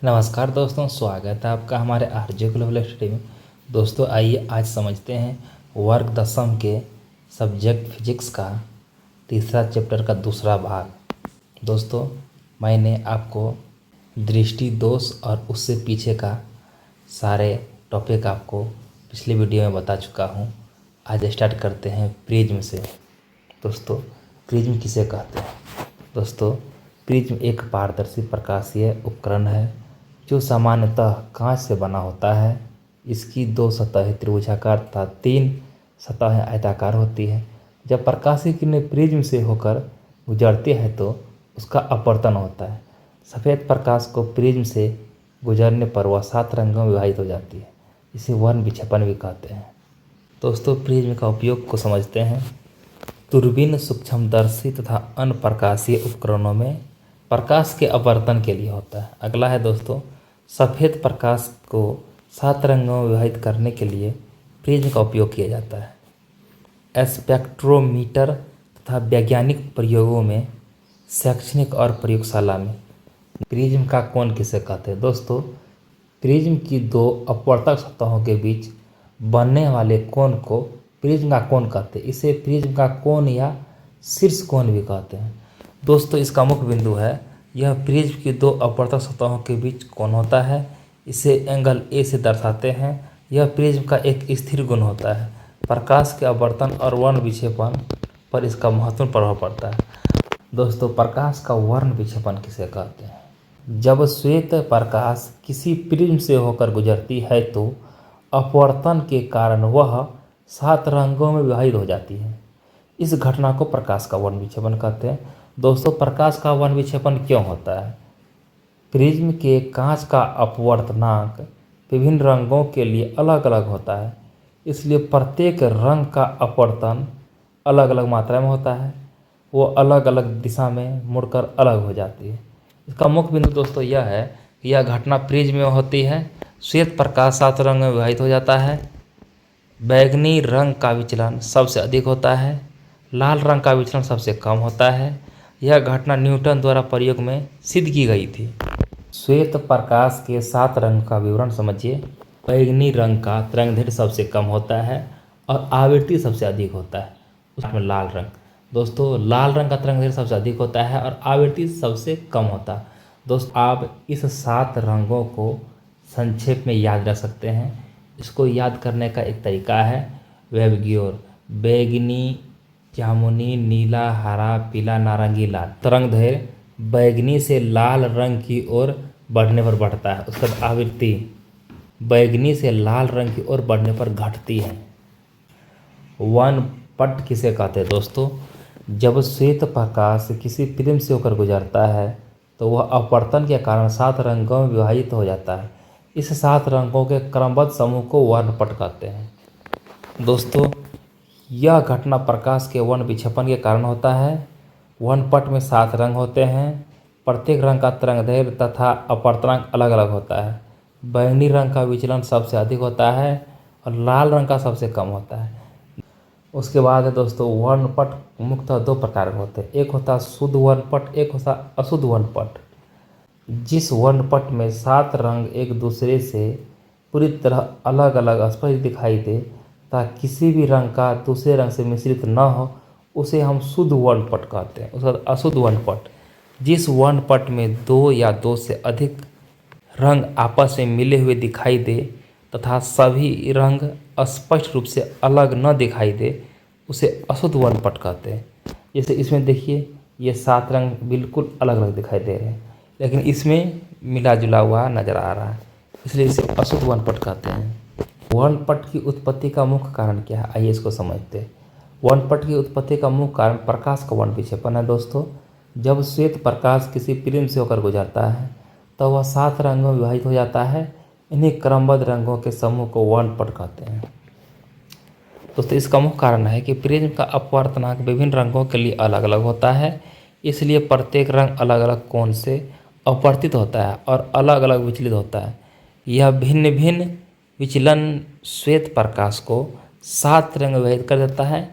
नमस्कार दोस्तों, स्वागत है आपका हमारे आरजे ग्लोबल स्टडी में। दोस्तों आइए आज समझते हैं वर्ग दशम के सब्जेक्ट फिजिक्स का तीसरा चैप्टर का दूसरा भाग। दोस्तों मैंने आपको दृष्टि दोष और उससे पीछे का सारे टॉपिक आपको पिछली वीडियो में बता चुका हूँ। आज स्टार्ट करते हैं प्रिज्म से। दोस्तों प्रिज्म किसे कहते हैं? दोस्तों प्रिज्म एक पारदर्शी प्रकाशीय उपकरण है जो सामान्यतः कांच से बना होता है। इसकी 2 सतहें त्रिभुजाकार तथा 3 सतहें आयताकार होती है। जब प्रकाशीय किरणें प्रिज्म से होकर गुजरती है तो उसका अपवर्तन होता है। सफ़ेद प्रकाश को प्रिज्म से गुजरने पर वह 7 रंगों में विभाजित हो जाती है। इसे वर्ण विक्षेपण भी कहते हैं। दोस्तों प्रिज्म का उपयोग को समझते हैं। दूरबीन, सूक्ष्मदर्शी तथा अन्य प्रकाशीय उपकरणों में प्रकाश के अपवर्तन के लिए होता है। अगला है दोस्तों, सफ़ेद प्रकाश को 7 रंगों में विभाजित करने के लिए प्रिज्म का उपयोग किया जाता है। स्पेक्ट्रोमीटर तथा वैज्ञानिक प्रयोगों में, शैक्षणिक और प्रयोगशाला में प्रिज्म का कोण किसे कहते हैं? दोस्तों प्रिज्म की 2 अपवर्तक सतहों के बीच बनने वाले कोण को प्रिज्म का कोण कहते हैं। इसे प्रिज्म का कोण या शीर्ष कोण भी कहते हैं। दोस्तों इसका मुख्य बिंदु है, यह प्रिज्म की 2 अपवर्तक सतहों के बीच कोण होता है। इसे एंगल ए से दर्शाते हैं। यह प्रिज्म का एक स्थिर गुण होता है। प्रकाश के अपवर्तन और वर्ण विक्षेपण पर इसका महत्वपूर्ण प्रभाव पड़ता है। दोस्तों प्रकाश का वर्ण विक्षेपण किसे कहते हैं? जब श्वेत प्रकाश किसी प्रिज्म से होकर गुजरती है तो अपवर्तन के कारण वह 7 रंगों में विभाजित हो जाती है। इस घटना को प्रकाश का वर्ण विक्षेपण कहते हैं। दोस्तों प्रकाश का वर्ण विक्षेपण क्यों होता है? प्रिज्म के कांच का अपवर्तनांक विभिन्न रंगों के लिए अलग अलग होता है, इसलिए प्रत्येक रंग का अपवर्तन अलग अलग मात्रा में होता है। वो अलग अलग दिशा में मुड़कर अलग हो जाती है। इसका मुख्य बिंदु दोस्तों यह है कि यह घटना प्रिज्म में होती है। श्वेत प्रकाश 7 रंग में विभाजित हो जाता है। बैंगनी रंग का विचलन सबसे अधिक होता है। लाल रंग का विचलन सबसे कम होता है। यह घटना न्यूटन द्वारा प्रयोग में सिद्ध की गई थी। श्वेत प्रकाश के 7 रंग का विवरण समझिए। बैंगनी रंग का तरंगदैर्घ्य सबसे कम होता है और आवृत्ति सबसे अधिक होता है। उसमें लाल रंग, दोस्तों लाल रंग का तरंगदैर्घ्य सबसे अधिक होता है और आवृत्ति सबसे कम होता है। दोस्तों आप इस 7 रंगों को संक्षेप में याद रख सकते हैं। इसको याद करने का एक तरीका है वेबग्योर। बैंगनी, जामुनी, नीला, हरा, पीला, नारंगी, लाल। तरंगदैर्घ्य बैंगनी से लाल रंग की ओर बढ़ने पर बढ़ता है। उसका आवृत्ति बैंगनी से लाल रंग की ओर बढ़ने पर घटती है। वर्णपट किसे कहते हैं? दोस्तों जब श्वेत प्रकाश किसी प्रिज्म से होकर गुजरता है तो वह अपवर्तन के कारण 7 रंगों में विभाजित हो जाता है। इस 7 रंगों के क्रमबद्ध समूह को वर्णपट कहते हैं। दोस्तों यह घटना प्रकाश के वर्ण विक्षेपण के कारण होता है। वर्णपट में 7 रंग होते हैं। प्रत्येक रंग का तरंगदैर्घ्य तथा अपवर्तनांक अलग अलग होता है। बैंगनी रंग का विचलन सबसे अधिक होता है और लाल रंग का सबसे कम होता है। उसके बाद है दोस्तों वर्णपट मुख्यतः 2 प्रकार के होते हैं। एक होता है शुद्ध वर्णपट, एक होता है अशुद्ध वर्णपट। जिस वर्णपट में 7 रंग एक दूसरे से पूरी तरह अलग अलग स्पष्ट दिखाई दे तथा किसी भी रंग का दूसरे रंग से मिश्रित न हो, उसे हम शुद्ध वर्णपट कहते हैं। उसके बाद अशुद्ध वर्णपट, जिस वर्णपट में 2 या 2 से अधिक रंग आपस में मिले हुए दिखाई दे तथा सभी रंग स्पष्ट रूप से अलग न दिखाई दे, उसे अशुद्ध वर्णपट कहते हैं। जैसे इसमें देखिए ये 7 रंग बिल्कुल अलग अलग दिखाई दे रहे हैं, लेकिन इसमें मिला जुला हुआ नज़र आ रहा है, इसलिए इसे अशुद्ध वर्णपट कहते हैं। वर्णपट की उत्पत्ति का मुख्य कारण क्या है? आइए इसको समझते हैं। वर्णपट की उत्पत्ति का मुख्य कारण प्रकाश का वर्ण विक्षेपण है। दोस्तों जब श्वेत प्रकाश किसी प्रिज्म से होकर गुजरता है तो वह 7 रंगों में विभाजित हो जाता है। इन्हीं क्रमबद्ध रंगों के समूह को वर्णपट कहते हैं। दोस्तों इसका मुख्य कारण है कि प्रिज्म का अपवर्तनांक विभिन्न रंगों के लिए अलग अलग होता है, इसलिए प्रत्येक रंग अलग अलग कोण से अपवर्तित होता है और अलग अलग विचलित होता है। यह भिन्न भिन्न विचलन श्वेत प्रकाश को 7 रंग में विभाजित कर देता है।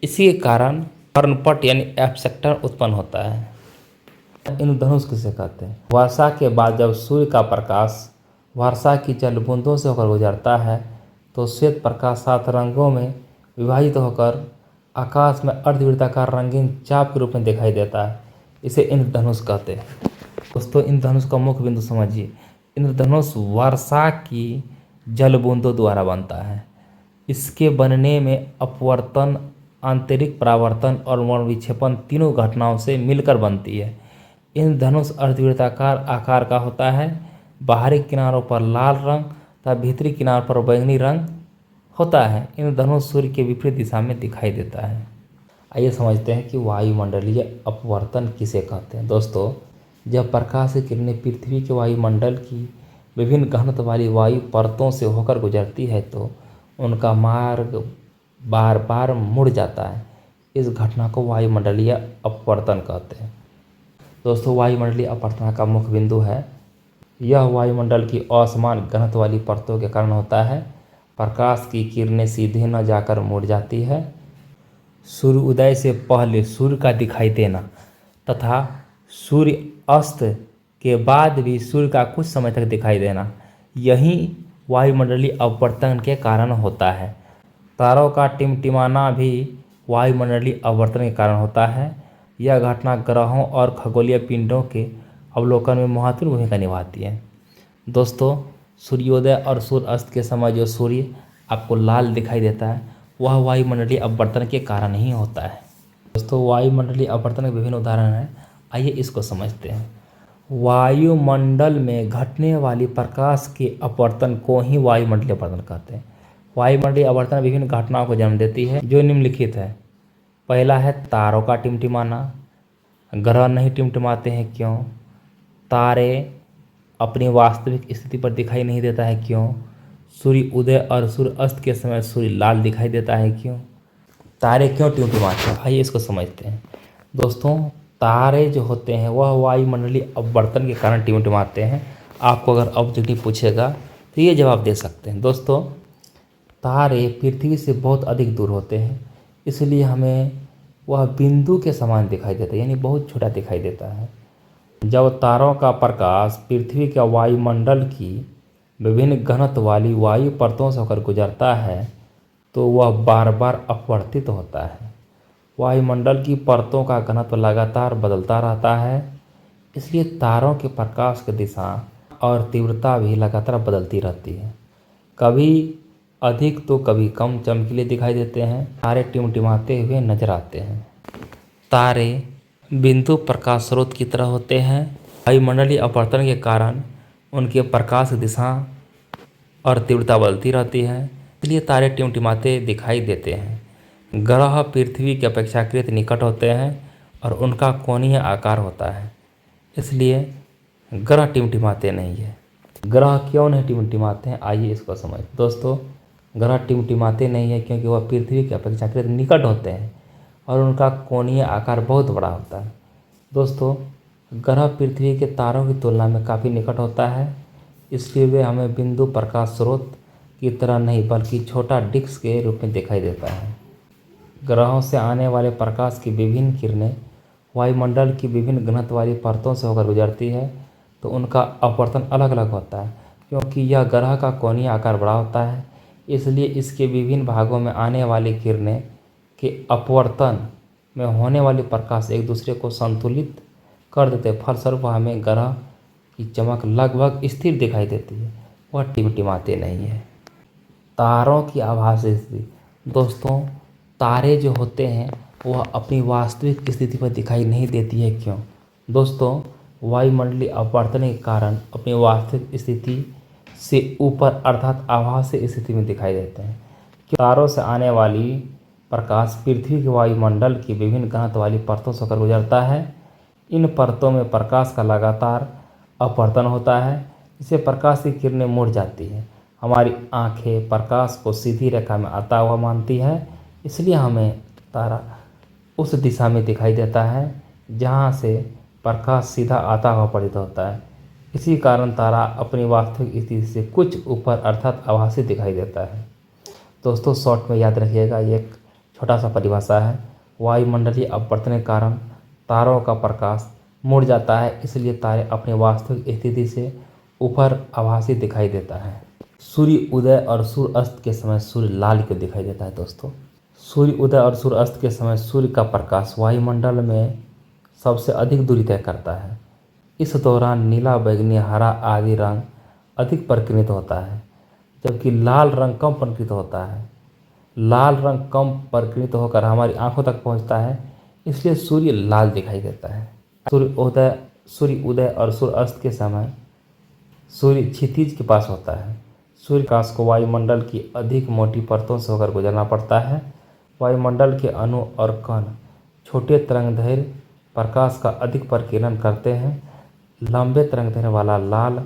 इसी के कारण वर्णपट यानी एब्स्ट्रैक्टर उत्पन्न होता है। इंद्रधनुष किसे कहते हैं? वर्षा के बाद जब सूर्य का प्रकाश वर्षा की जल बूंदों से होकर गुजरता है तो श्वेत प्रकाश 7 रंगों में विभाजित होकर आकाश में अर्धवृत्ताकार रंगीन चाप के रूप में दिखाई देता है। इसे इंद्रधनुष कहते हैं। दोस्तों, इंद्रधनुष का मुख्य बिंदु समझिए। इंद्रधनुष वर्षा की जल बूंदों द्वारा बनता है। इसके बनने में अपवर्तन, आंतरिक परावर्तन और मौन विक्षेपण तीनों घटनाओं से मिलकर बनती है। इंद्रधनुष अर्धवृत्ताकार आकार का होता है। बाहरी किनारों पर लाल रंग तथा भीतरी किनारों पर बैंगनी रंग होता है। इंद्रधनुष सूर्य के विपरीत दिशा में दिखाई देता है। आइए समझते हैं कि वायुमंडलीय अपवर्तन किसे कहते हैं। दोस्तों, जब प्रकाश की किरणें पृथ्वी के वायुमंडल की विभिन्न घनत्व वाली वायु परतों से होकर गुजरती है तो उनका मार्ग बार बार मुड़ जाता है। इस घटना को वायुमंडलीय अपवर्तन कहते हैं। दोस्तों, वायुमंडलीय अपवर्तन का मुख्य बिंदु है, यह वायुमंडल की असमान घनत्व वाली परतों के कारण होता है। प्रकाश की किरणें सीधे न जाकर मुड़ जाती है। सूर्योदय से पहले सूर्य का दिखाई देना तथा सूर्य अस्त के बाद भी सूर्य का कुछ समय तक दिखाई देना, यही वायुमंडलीय अपवर्तन के कारण होता है। तारों का टिमटिमाना भी वायुमंडलीय अपवर्तन के कारण होता है। यह घटना ग्रहों और खगोलीय पिंडों के अवलोकन में महत्वपूर्ण भूमिका निभाती है। दोस्तों, सूर्योदय और सूर्य अस्त के समय जो सूर्य आपको लाल दिखाई देता है वह वायुमंडलीय अपवर्तन के कारण ही होता है। दोस्तों, वायुमंडलीय अपवर्तन के विभिन्न उदाहरण हैं। आइए इसको समझते हैं। वायुमंडल में घटने वाली प्रकाश के अपवर्तन को ही वायुमंडलीय अपवर्तन कहते हैं। वायुमंडलीय अपवर्तन विभिन्न घटनाओं को जन्म देती है जो निम्नलिखित है। पहला है तारों का टिमटिमाना। ग्रह नहीं टिमटिमाते हैं, क्यों? तारे अपनी वास्तविक स्थिति पर दिखाई नहीं देता है, क्यों? सूर्य उदय और सूर्य अस्त के समय सूर्य लाल दिखाई देता है, क्यों? तारे क्यों टिमटिमाते हैं? आइए इसको समझते हैं। दोस्तों, तारे जो होते हैं वह वायुमंडलीय अपवर्तन के कारण टिमटिमाते हैं। आपको अगर ऑब्जेक्टिव पूछेगा तो ये जवाब दे सकते हैं। दोस्तों, तारे पृथ्वी से बहुत अधिक दूर होते हैं, इसलिए हमें वह बिंदु के समान दिखाई देता है, यानी बहुत छोटा दिखाई देता है। जब तारों का प्रकाश पृथ्वी के वायुमंडल की विभिन्न घनत्व वाली वायु परतों से होकर गुजरता है तो वह बार बार अपवर्तित होता है। वायुमंडल की परतों का घनत्व लगातार बदलता रहता है, इसलिए तारों के प्रकाश की दिशा और तीव्रता भी लगातार बदलती रहती है। कभी अधिक तो कभी कम चमकीले दिखाई देते हैं। तारे टिमटिमाते हुए नजर आते हैं। तारे बिंदु प्रकाश स्रोत की तरह होते हैं। वायुमंडलीय अपवर्तन के कारण उनके प्रकाश की दिशा और तीव्रता बदलती रहती है, इसलिए तारे टिमटिमाते दिखाई देते हैं। ग्रह पृथ्वी के अपेक्षाकृत निकट होते हैं और उनका कोणीय आकार होता है, इसलिए ग्रह टिमटिमाते नहीं है। ग्रह क्यों नहीं टिमटिमाते हैं, आइए इसको समझें। दोस्तों, ग्रह टिमटिमाते नहीं है क्योंकि वह पृथ्वी के अपेक्षाकृत निकट होते हैं और उनका कोणीय आकार बहुत बड़ा होता है। दोस्तों, ग्रह पृथ्वी के तारों की तुलना में काफ़ी निकट होता है, इसलिए वे हमें बिंदु प्रकाश स्रोत की तरह नहीं बल्कि छोटा डिस्क के रूप में दिखाई देता है। ग्रहों से आने वाले प्रकाश की विभिन्न किरणें वायुमंडल की विभिन्न घनत्व वाली परतों से होकर गुजरती है तो उनका अपवर्तन अलग अलग होता है। क्योंकि यह ग्रह का कोणीय आकार बड़ा होता है, इसलिए इसके विभिन्न भागों में आने वाली किरणें के अपवर्तन में होने वाली प्रकाश एक दूसरे को संतुलित कर देते। फलस्वरूप हमें ग्रह की चमक लगभग स्थिर दिखाई देती है, वह टिमटिमाते नहीं है। तारों की आभासी स्थिति। दोस्तों, तारे जो होते हैं वह अपनी वास्तविक स्थिति पर दिखाई नहीं देती है, क्यों? दोस्तों, वायुमंडलीय अपवर्तन के कारण अपनी वास्तविक स्थिति से ऊपर अर्थात आभासी स्थिति में दिखाई देते हैं। तारों से आने वाली प्रकाश पृथ्वी के वायुमंडल की विभिन्न घनत्व वाली परतों से होकर गुजरता है। इन परतों में प्रकाश का लगातार अपवर्तन होता है, इससे प्रकाश की किरणें मुड़ जाती हैं। हमारी आंखें प्रकाश को सीधी रेखा में आता हुआ मानती है, इसलिए हमें तारा उस दिशा में दिखाई देता है जहाँ से प्रकाश सीधा आता हुआ प्रतीत होता है। इसी कारण तारा अपनी वास्तविक स्थिति से कुछ ऊपर अर्थात आभासी दिखाई देता है। दोस्तों, शॉर्ट में याद रखिएगा, ये एक छोटा सा परिभाषा है। वायुमंडलीय अपवर्तन के कारण तारों का प्रकाश मुड़ जाता है, इसलिए तारे अपनी वास्तविक स्थिति से ऊपर आभासी दिखाई देता है। सूर्य उदय और सूर्य अस्त के समय सूर्य लाल क्यों दिखाई देता है दोस्तों? सूर्य उदय और सूर्य अस्त के समय सूर्य का प्रकाश वायुमंडल में सबसे अधिक दूरी तय करता है। इस दौरान नीला, बैंगनी, हरा आदि रंग अधिक प्रकीर्णित होता है, जबकि लाल रंग कम प्रकीर्णित होता है। लाल रंग कम प्रकीर्णित होकर हमारी आंखों तक पहुंचता है, इसलिए सूर्य लाल दिखाई देता है। सूर्य उदय और सूर्य अस्त के समय सूर्य क्षितिज के पास होता है। सूर्य प्रकाश को वायुमंडल की अधिक मोटी परतों से होकर गुजरना पड़ता है। वायुमंडल के अणु और कण छोटे तरंगदैर्घ्य प्रकाश का अधिक प्रकीर्णन करते हैं। लंबे तरंगदैर्घ्य वाला लाल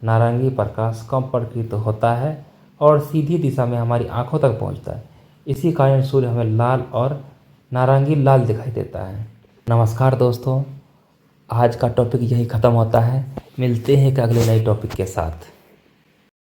नारंगी प्रकाश कम प्रकीर्णित होता है और सीधी दिशा में हमारी आंखों तक पहुंचता है। इसी कारण सूर्य हमें लाल और नारंगी लाल दिखाई देता है। नमस्कार दोस्तों, आज का टॉपिक यही ख़त्म होता है। मिलते हैं एक अगले नए टॉपिक के साथ।